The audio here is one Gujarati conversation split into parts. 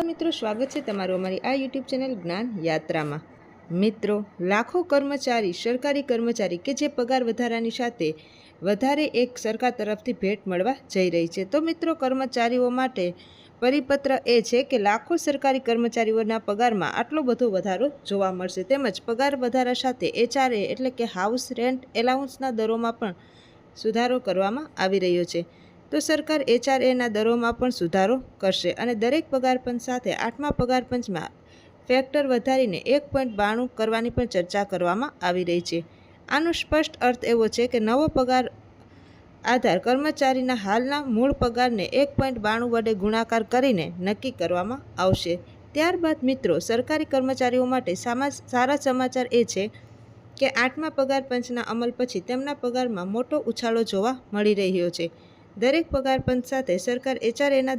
મિત્રો, સ્વાગત છે તમારું અમારી આ યુટ્યુબ ચેનલ જ્ઞાન યાત્રામાં। મિત્રો, લાખો કર્મચારી, સરકારી કર્મચારી કે જે પગાર વધારાની સાથે વધારે એક સરકાર તરફથી ભેટ મળવા જઈ રહી છે। તો મિત્રો, કર્મચારીઓ માટે પરિપત્ર એ છે કે લાખો સરકારી કર્મચારીઓના પગારમાં આટલો બધો વધારો જોવા મળશે, તેમજ પગાર વધારા સાથે HRA એટલે કે હાઉસ રેન્ટ એલાઉન્સના દરોમાં પણ સુધારો કરવામાં આવી રહ્યો છે। તો સરકાર HRAના દરોમાં પણ સુધારો કરશે અને દરેક પગાર પંચ સાથે 8મા પગાર પંચમાં ફેક્ટર વધારીને 1.92 કરવાની પણ ચર્ચા કરવામાં આવી રહી છે। આનો સ્પષ્ટ અર્થ એવો છે કે નવો પગાર આધાર કર્મચારીના હાલના મૂળ પગારને 1.92 વડે ગુણાકાર કરીને નક્કી કરવામાં આવશે। ત્યારબાદ મિત્રો, સરકારી કર્મચારીઓ માટે સારા સમાચાર એ છે કે 8મા પગાર પંચના અમલ પછી તેમના પગારમાં મોટો ઉછાળો જોવા મળી રહ્યો છે। દરેક પગાર પંચ સાથે સરકાર HRAના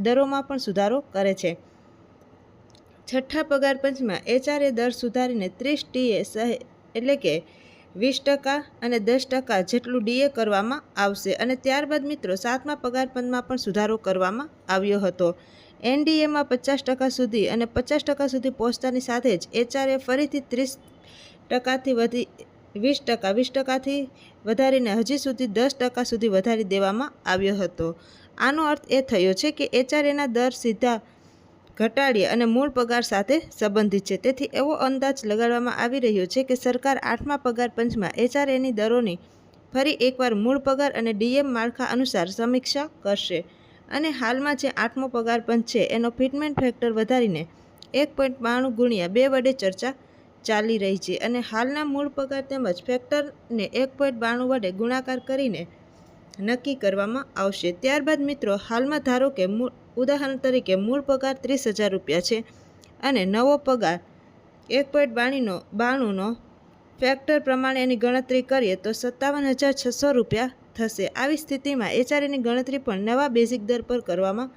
દરોમાં પણ સુધારો કરે છે। 6ઠ્ઠા પગાર પંચમાં HRA દર સુધારીને 30 TA એટલે કે 20% અને 10% જેટલું DA કરવામાં આવશે। અને ત્યારબાદ મિત્રો, 7મા પગાર પંચમાં પણ સુધારો કરવામાં આવ્યો હતો। NDAમાં 50% સુધી અને 50% સુધી પહોંચતાની સાથે જ HRA ફરીથી 30%થી વધી 20%થી વધારીને હજી સુધી 10% સુધી વધારી દેવામાં આવ્યો હતો। આનો અર્થ એ થયો છે કે HRAના દર સીધા ઘટાડી અને મૂળ પગાર સાથે સંબંધિત છે। તેથી એવો અંદાજ લગાડવામાં આવી રહ્યો છે કે સરકાર 8મા પગાર પંચમાં HRAની દરોની ફરી એકવાર મૂળ પગાર અને DM માળખા અનુસાર સમીક્ષા કરશે અને હાલમાં જે 8મો પગાર પંચ છે એનો ફિટમેન્ટ ફેક્ટર વધારીને 1.92 ગુણ્યા 2 વડે ચર્ચા ચાલી રહી છે અને હાલના મૂળ પગાર તેમજ ફેક્ટરને 1.92 વડે ગુણાકાર કરીને નક્કી કરવામાં આવશે। ત્યારબાદ મિત્રો, હાલમાં ધારો કે ઉદાહરણ તરીકે મૂળ પગાર 30,000 રૂપિયા છે અને નવો પગાર 1.92નો ફેક્ટર પ્રમાણે એની ગણતરી કરીએ તો 57,600 રૂપિયા થશે। આવી સ્થિતિમાં HRAની ગણતરી પણ નવા બેઝિક દર પર કરવામાં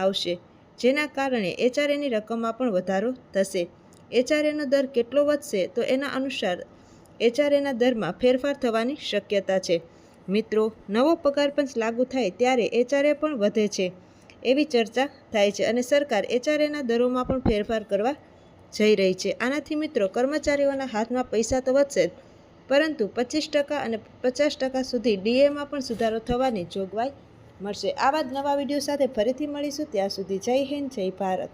આવશે, જેના કારણે HRAની રકમમાં પણ વધારો થશે। HRAનો દર કેટલો વધશે તો એના અનુસાર HRAના દરમાં ફેરફાર થવાની શક્યતા છે। મિત્રો, નવો પગાર પંચ લાગુ થાય ત્યારે HRA પણ વધે છે એવી ચર્ચા થાય છે અને સરકાર HRAના દરોમાં પણ ફેરફાર કરવા જઈ રહી છે। આનાથી મિત્રો, કર્મચારીઓના હાથમાં પૈસા તો વધશે, પરંતુ 25% અને 50% સુધી DAમાં પણ સુધારો થવાની જોગવાઈ મળશે। આવા જ નવા વિડીયો સાથે ફરીથી મળીશું। ત્યાં સુધી જય હિન્દ, જય ભારત।